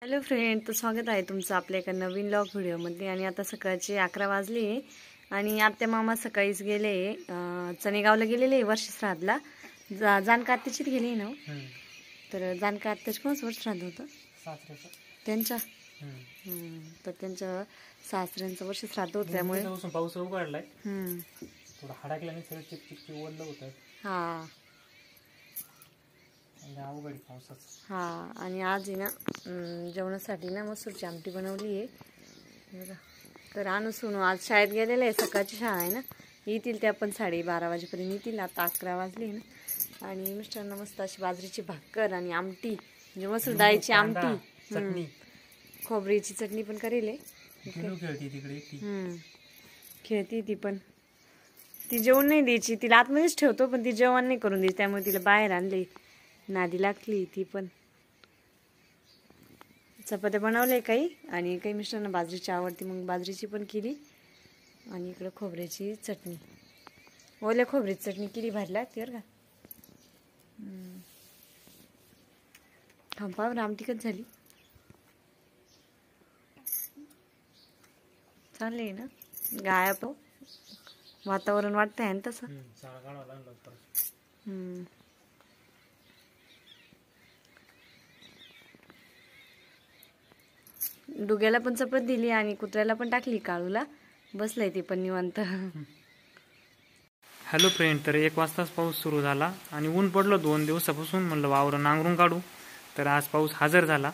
Hello friend, तर स्वागत आहे तुमचं आपल्या एका नवीन व्लॉग व्हिडिओमध्ये। आणि आता सकाळचे 11 वाजले आणि आत्या मामा सकाळीच गेले चनेगावला गेलेले वर्षश्राद्धला। जानका आत्याचीच गेली ना। तर जानका आत्याच कोणच वर्षश्राद्ध होतं त्यांच्या तर त्यांच्या सासऱ्यांचं वर्षश्राद्ध होतं, त्यामुळे पाऊस उघडलाय थोडा हडकला नाही, सगळं चिपचिप ओढलं होतं। हा हा आणि आज आहे ना जेवणासाठी ना मसूरची आमटी बनवली आहे। तर आणू सोनू आज शाळेत गेलेले आहे, सकाळची शाळा आहे ना, येतील ते आपण 12:30 वाजेपर्यंत येतील। आता 11 वाजले ना। आणि मिस्टरांना मस्त अशी बाजरीची भाकर आणि आमटी, म्हणजे मसूर डाळीची आमटी, खोबरीची चटणी पण करेल। खेळती ती, पण ती जेवण नाही द्यायची, तिला आतमध्येच ठेवतो पण ती जेवण नाही करून द्यायची, त्यामुळे तिला बाहेर आणले। नादी लागली ती पण। चपात्या बनवले काही, आणि काही मिस्टरांना बाजरीची आवडती मग बाजरीची पण केली। आणि इकडं खोबऱ्याची चटणी, ओल्या खोबऱ्याची चटणी केली, भारी लागते बरं का। थांबा आमटी कधी झाली चालले ना गाया तो वातावरण वाटतंय ना तसं। डुग्याला पण चपात दिली आणि कुत्र्याला पण टाकली, काळूला बसलाय ते पण निवांत। हॅलो फ्रेंड, तर 1 वाजताच पाऊस सुरू झाला आणि ऊन पडलं 2 दिवसापासून। म्हणलं वावर नांगरून काढू, तर आज पाऊस हजर झाला।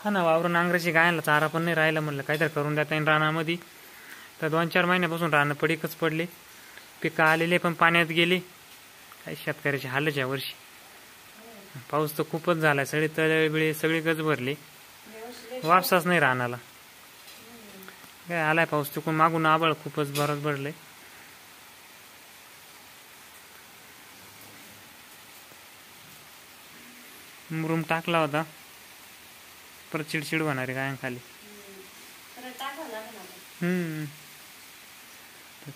हा ना, वावर नांगराची गायला चारा पण नाही राहिला, म्हणलं काहीतरी करून देता येईल रानामध्ये। तर 2-4 महिन्यापासून रानं पडीकच पडले, पिकं आलेले पण पाण्यात गेले। काही शेतकऱ्याची हालच या वर्षी। पाऊस तर खूपच झाला, सगळे तळे बिळे सगळे गज भरले, वापसाच नाही रानाला। काय आलाय पाऊस तिकून मागून, आबळ खूपच बरच भरले। मुरुम टाकला होता, परत चिडचिड होणार आहे गायांखाली।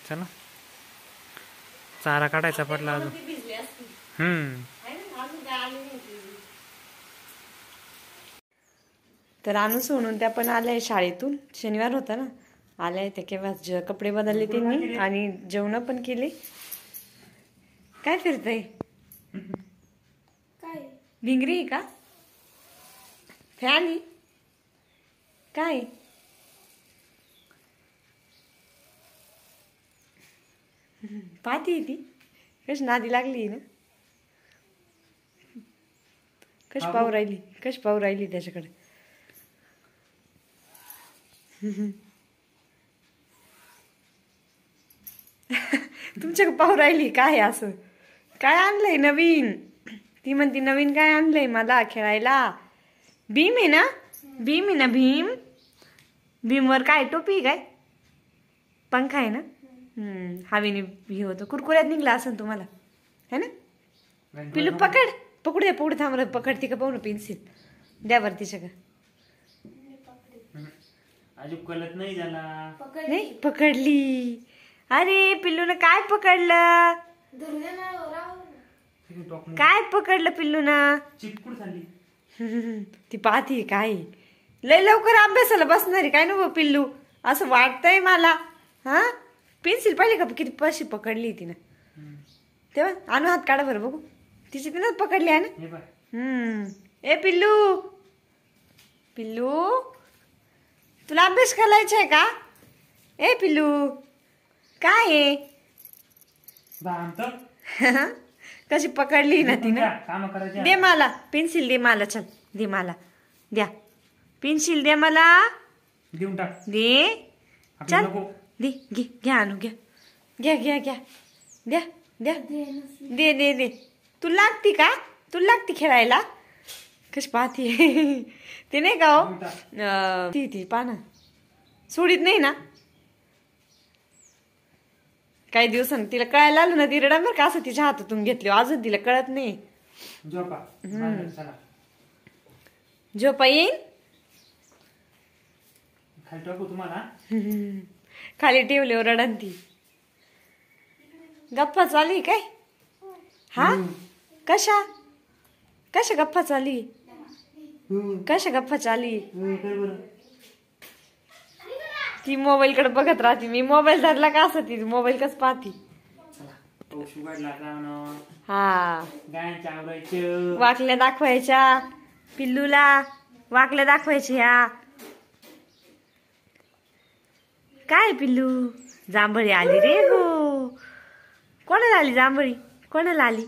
चला चारा काढायचा पडला अजून। तर आणू सोनून त्या पण आल्या शाळेतून, शनिवार होता ना, आल्या त्या केव्हा कपडे बदलले त्यांनी आणि जेवण पण केले। काय फिरतय, काय भिंगरी का फॅन काय? पाहती ती कशी नादी लागली ना, कशी पाहू राहिली त्याच्याकडे। तुमच्याकडे पाहू राहिली काय असं, काय आणलंय नवीन? ती म्हणती नवीन काय आणलंय मला खेळायला? भीम आहे ना, भीम आहे ना, भीम भीमवर काय टोपी, काय पंखा आहे ना। हवेने हे होतं, कुरकुऱ्यात निघला असं तुम्हाला, है ना। पिलू पकडू द्या, पुढे थांबलं, पकडती का पाहू ना, पेन्सिल द्या बरं तिच्या का। नाही पकडली, अरे पिल्लून काय पकडलं, काय पकडलं पिल्लून? ती पाहती काय, लय लवकर अभ्यासाला बसणारी काय नको पिल्लू, असं वाटतंय मला। हा पेन्सिल पाहिली का किती पशी पकडली तिनं, तेव्हा आणू हात काढा बरं बघू, तिची तिनं पकडली आहे ना। ए पिल्लू, पिल्लू तुला अभ्यास करायचा आहे का? ए पिल्लू काय आहे? कशी पकडली ना तिनं। दे मला पेन्सिल, दे मला, चल दे मला, द्या पेन्सिल, द्या मला, देऊन टाक, दे चल, दे घ्या आणू, घ्या घ्या घ्या द्या द्या, दे दे दे, तुला लागती का, तुला लागती खेळायला? कशी पाहती ते नाही का हो, ती पाना सोडीत नाही ना। काही दिवसांनी तिला कळायला आलं ना, ती रडांबर का असं तिच्या हातातून घेतली, अजून तिला कळत नाही। झोपा येईन खाली ठेवल्यावर रडन ती। गप्पा चालू काय? हा कशा कशा गप्पा चाली कशा गप्पा चाली ती मोबाईल कडे बघत राहते मी मोबाईल धरला का असं ती मोबाईल कस पाहती हा वाकल्या दाखवायच्या पिल्लूला वाकल्या दाखवायच्या काय पिल्लू जांभळी आली रे गो कोणाला आली जांभळी कोणाला आली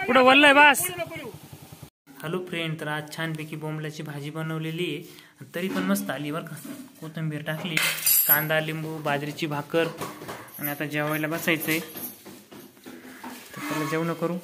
पुढं वल्लय बस. हॅलो फ्रेंड, तर आज छानपैकी बोंबल्याची भाजी बनवलेली आहे तरी पण मस्त आली बरं का. कोथिंबीर टाकली, कांदा लिंबू बाजरीची भाकर आणि आता जेवायला बसायचंय तर त्याला जेवण करू.